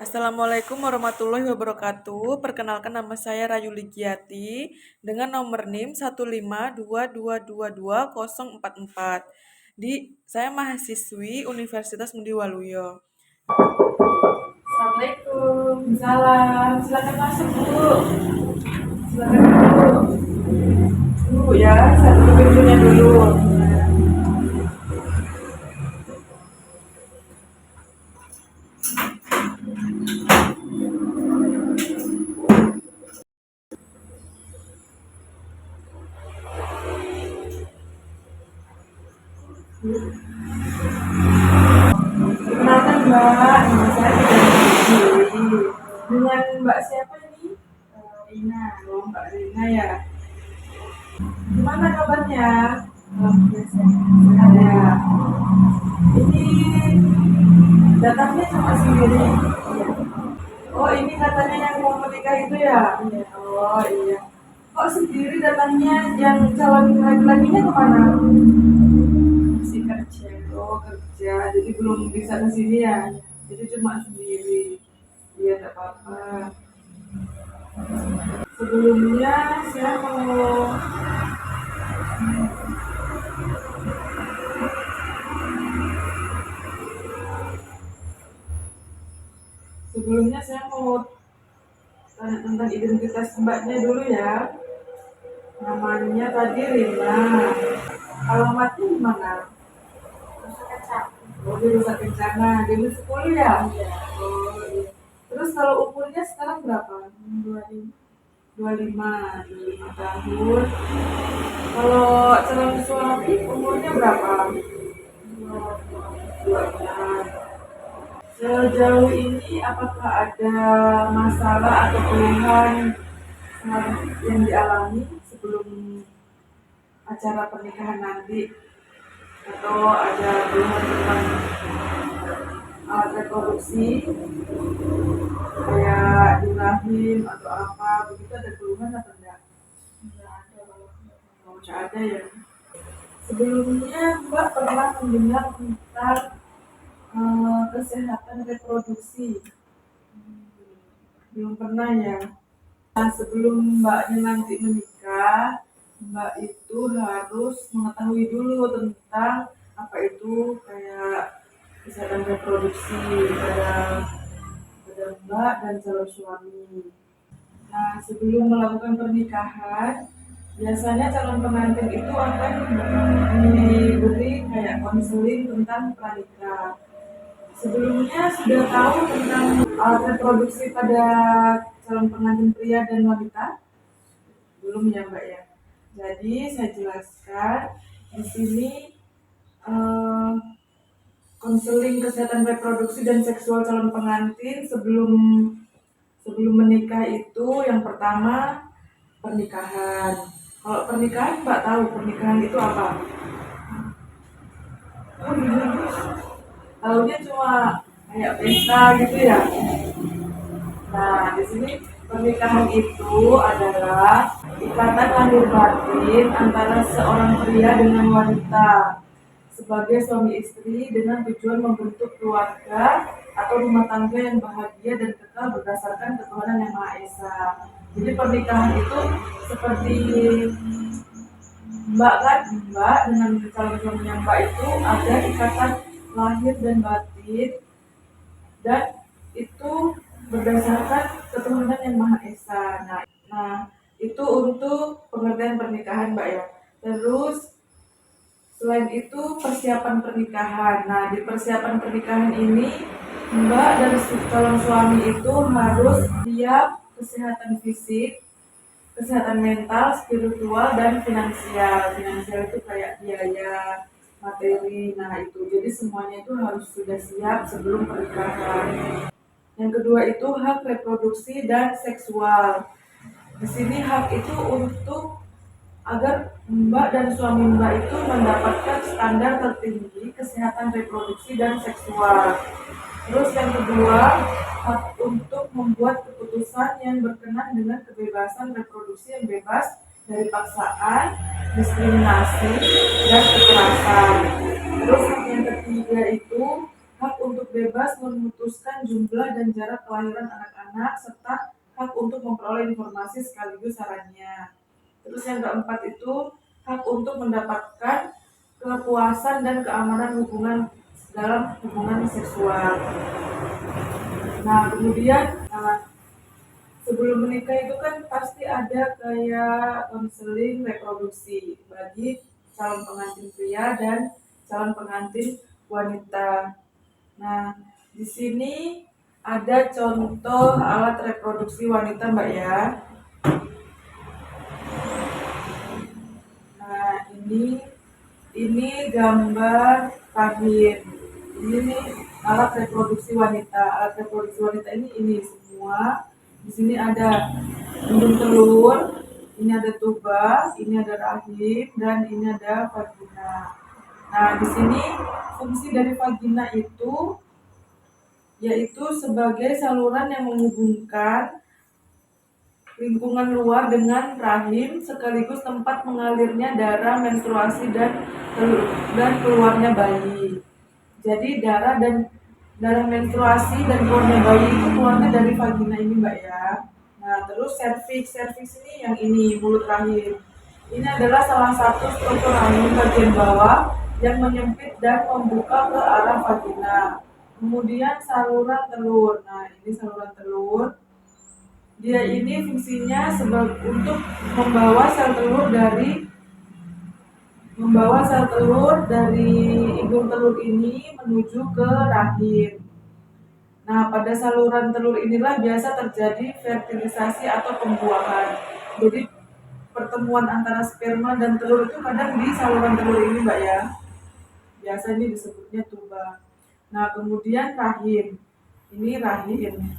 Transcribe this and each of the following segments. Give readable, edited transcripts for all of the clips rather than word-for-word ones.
Assalamualaikum warahmatullahi wabarakatuh. Perkenalkan nama saya Rayu Ligiati dengan nomor NIM 152222044. Saya mahasiswi Universitas Mundi Waluyo. Assalamualaikum. Salam. Silakan masuk, Bu. Silakan dulu. Dulu ya, satu pintunya dulu. Perkenalkan Mbak, nama saya Dewi. Dengan Mbak siapa ini? Rina. Oh, Mbak Rina ya. Gimana kabarnya? Alhamdulillah sehat ya. Ini datangnya cuma sendiri. Oh, ini katanya yang mau menikah itu ya? Iya. Oh iya. Kok sendiri datangnya? Yang calon laki-lakinya kemana? Masih kerja. Oh kerja. Jadi belum bisa ke sini ya? Jadi cuma sendiri. Iya tak apa-apa. Sebelumnya saya mau Sebelumnya saya mau tanya tentang identitas mbaknya dulu ya. Namanya tadi Rina. Alamatnya di mana? Oh, di Nusa Kencana. Di Nusa Sepuluh ya? Iya. Oh, iya. Terus kalau umurnya sekarang berapa? 25. 25 tahun. Kalau calon suami umurnya berapa? 26. Sejauh ini apakah ada masalah atau keluhan yang dialami sebelum acara pernikahan nanti, atau ada keluhan tentang alat reproduksi kayak di rahim atau apa begitu, ada keluhan atau enggak? Enggak ada. Oh, enggak ada ya. Sebelumnya Mbak pernah mendengar tentang kesehatan reproduksi? Belum pernah ya. Nah, sebelum mbaknya nanti menikah, mbak itu harus mengetahui dulu tentang apa itu kayak kesehatan reproduksi pada mbak dan calon suami. Nah, sebelum melakukan pernikahan, biasanya calon pengantin itu akan diberi kayak konseling tentang pranikah. Sebelumnya sudah tahu tentang alat reproduksi pada calon pengantin pria dan wanita? Belum ya Mbak ya. Jadi saya jelaskan di sini eh, konseling kesehatan reproduksi dan seksual calon pengantin sebelum sebelum menikah itu yang pertama pernikahan. Kalau pernikahan Mbak tahu pernikahan itu apa? Tahunya cuma kayak pesta gitu ya. Nah, di sini pernikahan itu adalah ikatan lahir batin antara seorang pria dengan wanita sebagai suami istri dengan tujuan membentuk keluarga atau rumah tangga yang bahagia dan kekal berdasarkan ketuhanan yang Maha Esa. Jadi pernikahan itu seperti Mbak kan, Mbak dengan calon suaminya Mbak itu ada ikatan lahir dan batin, dan itu berdasarkan ketuhanan yang Maha Esa. Nah, itu untuk pengertian pernikahan, Mbak ya. Terus selain itu persiapan pernikahan. Nah, di persiapan pernikahan ini Mbak dan calon suami itu harus siap kesehatan fisik, kesehatan mental, spiritual, dan finansial. Finansial itu kayak biaya, materi. Nah, itu. Jadi semuanya itu harus sudah siap sebelum pernikahan. Yang kedua itu hak reproduksi dan seksual. Di sini hak itu untuk agar Mbak dan suami Mbak itu mendapatkan standar tertinggi kesehatan reproduksi dan seksual. Terus yang kedua, hak untuk membuat keputusan yang berkenan dengan kebebasan reproduksi yang bebas dari paksaan, diskriminasi, dan kekerasan. Terus yang ketiga itu hak untuk bebas memutuskan jumlah dan jarak kelahiran anak-anak, serta hak untuk memperoleh informasi sekaligus sarannya. Terus yang keempat itu hak untuk mendapatkan kepuasan dan keamanan hubungan dalam hubungan seksual. Nah, kemudian sebelum menikah itu kan pasti ada kayak konseling reproduksi bagi calon pengantin pria dan calon pengantin wanita. Nah, di sini ada contoh alat reproduksi wanita, Mbak ya. Nah, ini gambar rahim. Ini alat reproduksi wanita. Alat reproduksi wanita ini semua. Di sini ada indung telur, ini ada tuba, ini ada rahim, dan ini ada vagina. Nah, di sini fungsi dari vagina itu yaitu sebagai saluran yang menghubungkan lingkungan luar dengan rahim sekaligus tempat mengalirnya darah menstruasi dan keluarnya bayi. Jadi darah menstruasi dan keluarnya bayi itu keluarnya dari vagina ini, Mbak ya. Nah, terus serviks ini yang ini mulut rahim. Ini adalah salah satu struktur rahim bagian bawah yang menyempit dan membuka ke arah vagina. Kemudian saluran telur. Nah, ini saluran telur. Dia ini fungsinya untuk membawa sel telur dari indung telur ini menuju ke rahim. Nah, pada saluran telur inilah biasa terjadi fertilisasi atau pembuahan. Jadi pertemuan antara sperma dan telur itu kadang di saluran telur ini, Mbak ya. Biasanya disebutnya tuba. Nah, kemudian rahim. Ini rahim.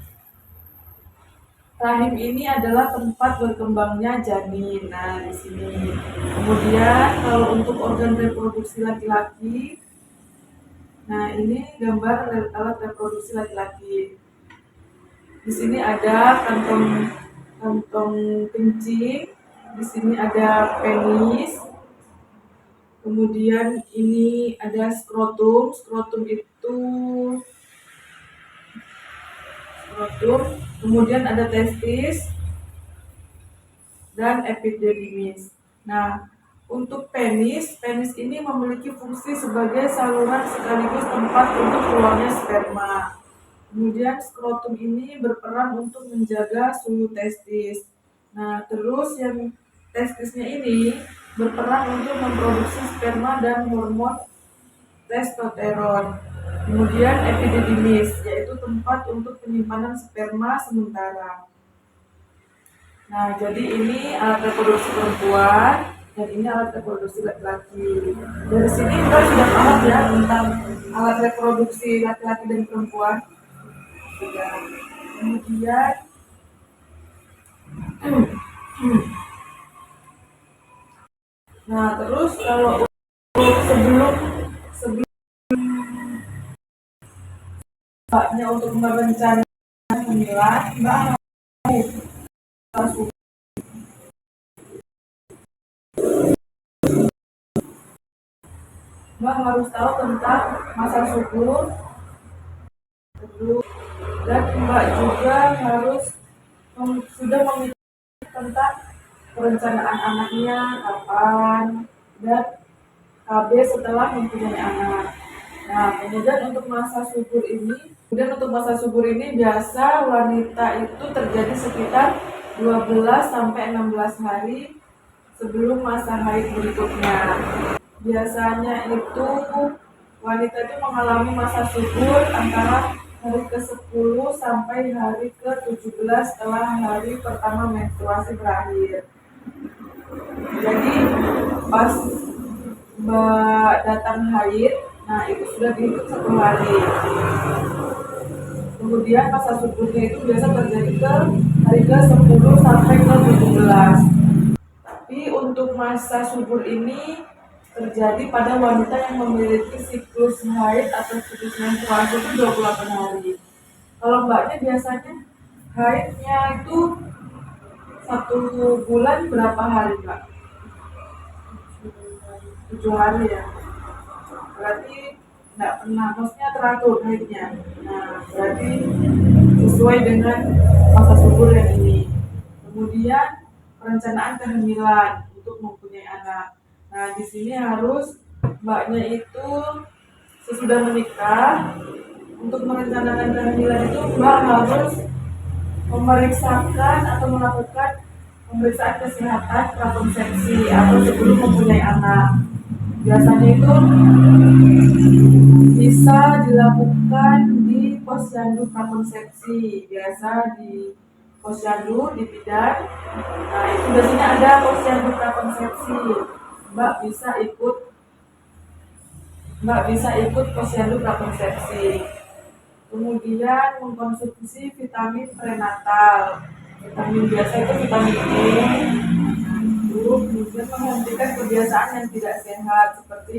Rahim ini adalah tempat berkembangnya janin. Nah, di sini. Kemudian kalau untuk organ reproduksi laki-laki, nah ini gambar alat reproduksi laki-laki. Di sini ada kantong kencing, di sini ada penis. Kemudian ini ada skrotum. Kemudian ada testis dan epididymis. Nah, untuk penis ini memiliki fungsi sebagai saluran sekaligus tempat untuk keluarnya sperma. Kemudian skrotum ini berperan untuk menjaga suhu testis. Nah, terus yang testisnya ini berperan untuk memproduksi sperma dan hormon testosteron. Kemudian epididymis, yaitu tempat untuk penyimpanan sperma sementara. Nah, jadi ini alat reproduksi perempuan dan ini alat reproduksi laki-laki. Dari sini kita sudah paham ya tentang alat reproduksi laki-laki dan perempuan. Sudah. Kemudian nah, terus kalau sebelum Mbaknya untuk merencanakan hamilnya, Mbak harus tahu tentang masa subur, dan Mbak juga harus sudah memikirkan tentang perencanaan anaknya kapan dan KB setelah mempunyai anak. Nah, kemudian untuk masa subur ini biasa wanita itu terjadi sekitar 12 sampai 16 hari sebelum masa haid berikutnya. Biasanya itu wanita itu mengalami masa subur antara hari ke-10 sampai hari ke-17 setelah hari pertama menstruasi berakhir. Jadi pas Mbak datang haid, nah itu sudah dihitung 1 hari. Kemudian masa suburnya itu biasa terjadi ke hari ke-10 sampai ke-17. Tapi untuk masa subur ini terjadi pada wanita yang memiliki siklus haid atau siklus menstruasi itu 28 hari. Kalau Mbaknya biasanya haidnya itu 1 bulan berapa hari, Mbak? 7 hari ya. Berarti nggak pernah, maksudnya teratur naiknya. Nah, berarti sesuai dengan masa subur yang ini. Kemudian perencanaan kehamilan untuk mempunyai anak. Nah, di sini harus mbaknya itu sesudah menikah, untuk merencanakan kehamilan itu mbak harus memeriksakan atau melakukan pemeriksaan kesehatan prakonsepsi atau sebelum mempunyai anak. Biasanya itu bisa dilakukan di posyandu prakonsepsi, biasa di posyandu di bidan. Nah, itu biasanya ada posyandu prakonsepsi. Mbak bisa ikut Mbak bisa ikut posyandu prakonsepsi. Kemudian mengkonsumsi vitamin prenatal. Vitamin biasa itu vitamin E. Kemudian menghentikan kebiasaan yang tidak sehat seperti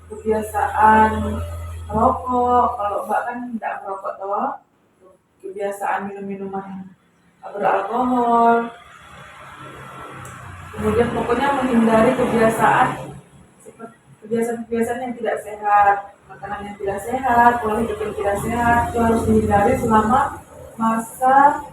kebiasaan merokok. Kalau Mbak kan tidak merokok toh. Kebiasaan minum minuman beralkohol. Kemudian pokoknya menghindari kebiasaan yang tidak sehat, makanan yang tidak sehat, pola hidup yang tidak sehat itu harus dihindari selama masa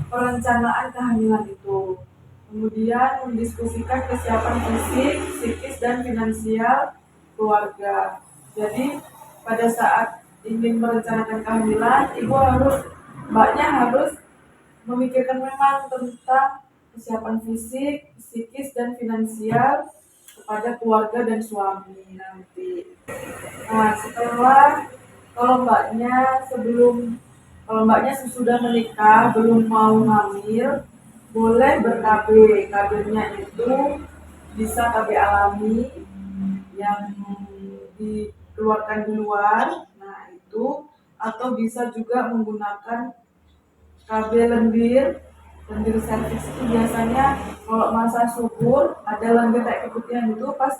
perencanaan kehamilan itu. Kemudian mendiskusikan kesiapan fisik, psikis, dan finansial keluarga. Jadi pada saat ingin merencanakan kehamilan, mbaknya harus memikirkan memang tentang kesiapan fisik, psikis, dan finansial kepada keluarga dan suami nanti. Nah, kalau mbaknya sebelum kalau mbaknya sesudah menikah belum mau hamil, boleh ber-KB. KB-nya itu bisa KB alami yang dikeluarkan di luar. Nah, itu atau bisa juga menggunakan KB lendir. Lendir serviks itu biasanya kalau masa subur ada lendir kayak keputihan itu, pas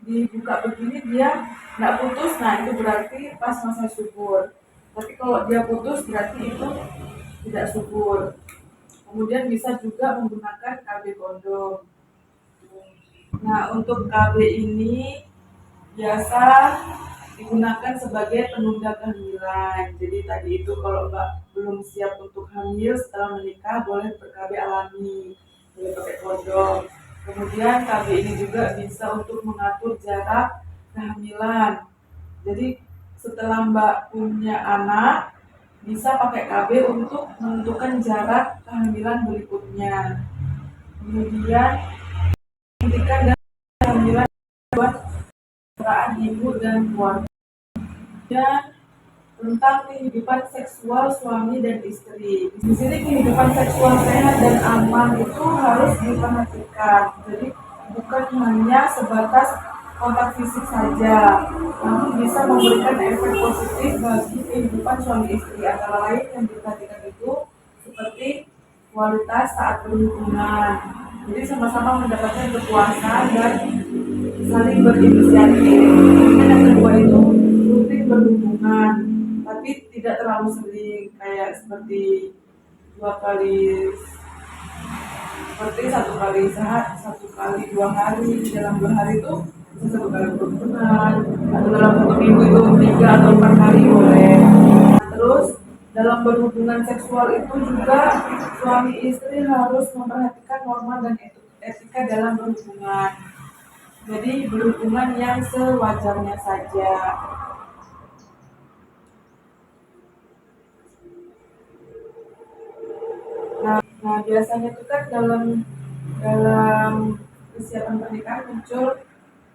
dibuka begini dia nggak putus, nah itu berarti pas masa subur. Tapi kalau dia putus berarti itu tidak subur. Kemudian bisa juga menggunakan KB kondom. Nah, untuk KB ini biasa digunakan sebagai penunda kehamilan. Jadi tadi itu kalau Mbak belum siap untuk hamil setelah menikah, boleh ber-KB alami, boleh pakai kondom. Kemudian KB ini juga bisa untuk mengatur jarak kehamilan. Jadi setelah Mbak punya anak, bisa pakai KB untuk menentukan jarak kehamilan berikutnya. Kemudian hentikan dan kehamilan buat peran ibu dan keluarga. Dan tentang kehidupan seksual suami dan istri. Di sini kehidupan seksual sehat dan aman itu harus diperhatikan. Jadi bukan hanya sebatas kontak fisik saja, namun bisa memberikan efek positif bagi kehidupan suami istri. Antara lain yang diperhatikan itu seperti kualitas saat berhubungan. Jadi sama-sama mendapatkan kepuasan dan saling berinisiatif. Kemudian yang kedua itu rutin berhubungan, tapi tidak terlalu sering, kayak seperti dua kali seperti satu kali 2 hari, dalam 2 hari itu bisa 1 kali berhubungan, atau dalam 1 minggu itu 3 atau 4 kali boleh. Terus dalam berhubungan seksual itu juga suami istri harus memperhatikan norma dan etika dalam berhubungan. Jadi berhubungan yang sewajarnya saja. Nah, biasanya itu kan dalam kesiapan pernikahan muncul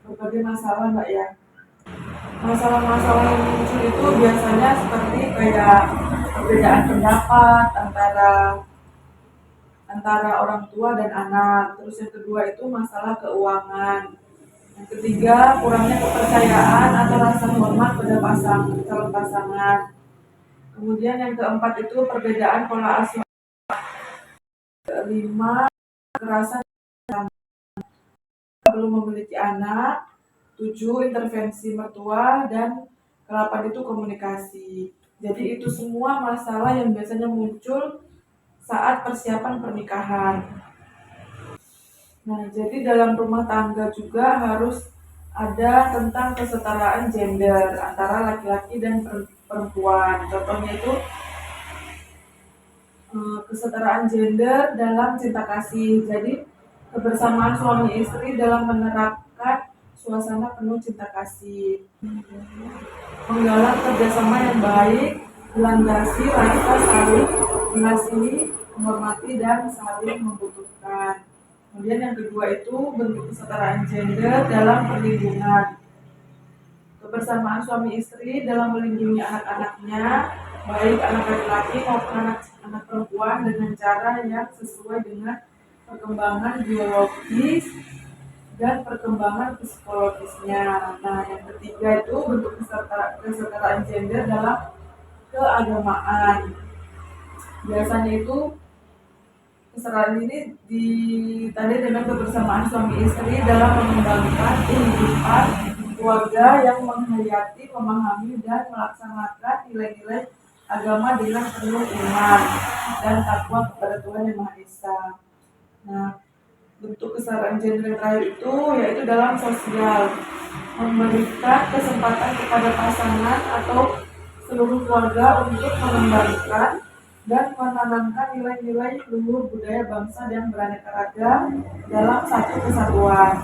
berbagai masalah, Mbak ya. Masalah-masalah yang muncul itu biasanya seperti kayak perbedaan pendapat antara orang tua dan anak. Terus yang kedua itu masalah keuangan. Yang ketiga, kurangnya kepercayaan atau rasa hormat pada calon pasangan. Kemudian yang keempat itu perbedaan pola asuh. Kelima, kekerasan belum memiliki anak. 7, intervensi mertua. Dan 8 itu komunikasi. Jadi itu semua masalah yang biasanya muncul saat persiapan pernikahan. Nah, jadi dalam rumah tangga juga harus ada tentang kesetaraan gender antara laki-laki dan perempuan. Contohnya itu kesetaraan gender dalam cinta kasih. Jadi kebersamaan suami istri dalam menerapkan suasana penuh cinta kasih. Menggalang kerjasama yang baik, melandasi rasa saling mengasihi, menghormati dan saling membutuhkan. Kemudian yang kedua itu bentuk kesetaraan gender dalam perlindungan. Kebersamaan suami istri dalam melindungi anak-anaknya, baik anak laki-laki maupun anak perempuan dengan cara yang sesuai dengan perkembangan biologis dan perkembangan psikologisnya. Nah, yang ketiga itu bentuk kesetaraan gender dalam keagamaan. Biasanya itu kesetaraan ini ditandai dengan kebersamaan suami istri dalam mengembangkan kehidupan keluarga yang menghayati, memahami, dan melaksanakan nilai-nilai agama dengan penuh iman dan takwa kepada Tuhan Yang Maha Esa. Nah, bentuk kesetaraan gender yang terakhir itu yaitu dalam sosial, memberikan kesempatan kepada pasangan atau seluruh keluarga untuk mengembangkan dan menanamkan nilai-nilai luhur budaya bangsa dan beraneka ragam dalam satu kesatuan.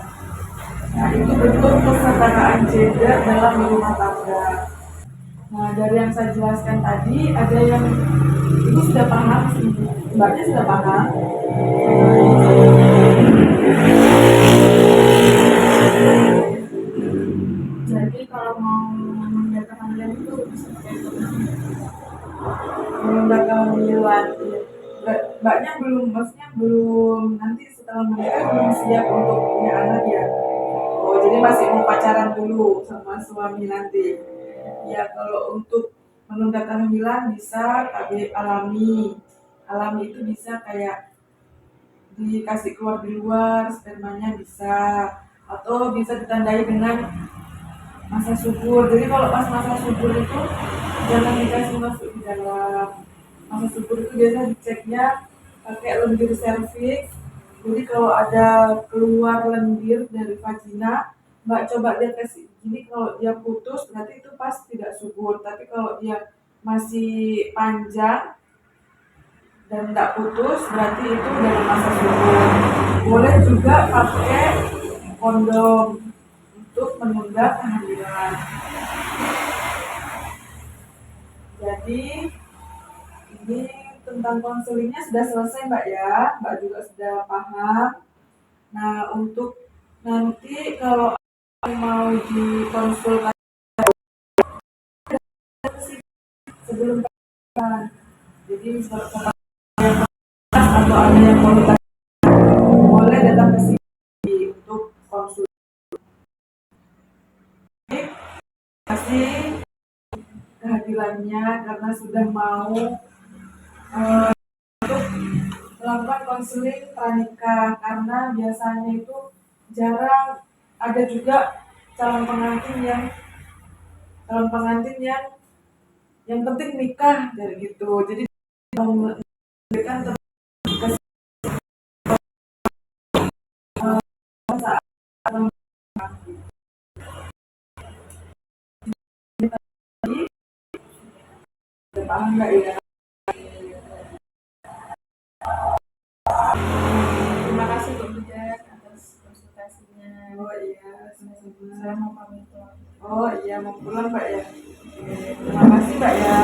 Nah, itu bentuk kesetaraan gender dalam rumah tangga. Nah, dari yang saya jelaskan tadi, ada yang itu sudah paham, mbaknya sudah paham. Jadi kalau mau menunda kehamilan itu menunda kehamilan, mbaknya belum, maksudnya belum, nanti setelah menikah belum siap untuk punya anak ya. Oh, jadi masih mau pacaran dulu sama suami nanti. Ya, kalau untuk menunda kehamilan bisa KB alami. Alami itu bisa kayak dikasih keluar di luar, spermanya bisa, atau bisa ditandai dengan masa subur. Jadi kalau pas masa subur itu jangan dikasih masuk di dalam. Masa subur itu biasanya diceknya pakai lendir serviks. Jadi kalau ada keluar lendir dari vagina, mbak coba dia kasih. Jadi kalau dia putus berarti itu pas tidak subur. Tapi kalau dia masih panjang dan tidak putus berarti itu dalam masa subur. Boleh juga pakai kondom untuk menunda kehamilan. Jadi ini tentang konselingnya sudah selesai mbak ya, mbak juga sudah paham. Nah, untuk nanti kalau mau dikonsultasi sebelum pernikahan, jadi misalkan atau ada yang mau ditanya, boleh datang ke sini untuk konsultasi kehadirannya karena sudah mau untuk melakukan konseling pranikah, karena biasanya itu jarang ada juga calon pengantin yang penting nikah dari gitu. Jadi memberikan saat paham nggak ya? Terima kasih Bu Budak atas konsultasinya. Oh iya, sama-sama. Saya mau pamit. Oh iya, mau pulang Mbak ya. Terima kasih Mbak ya.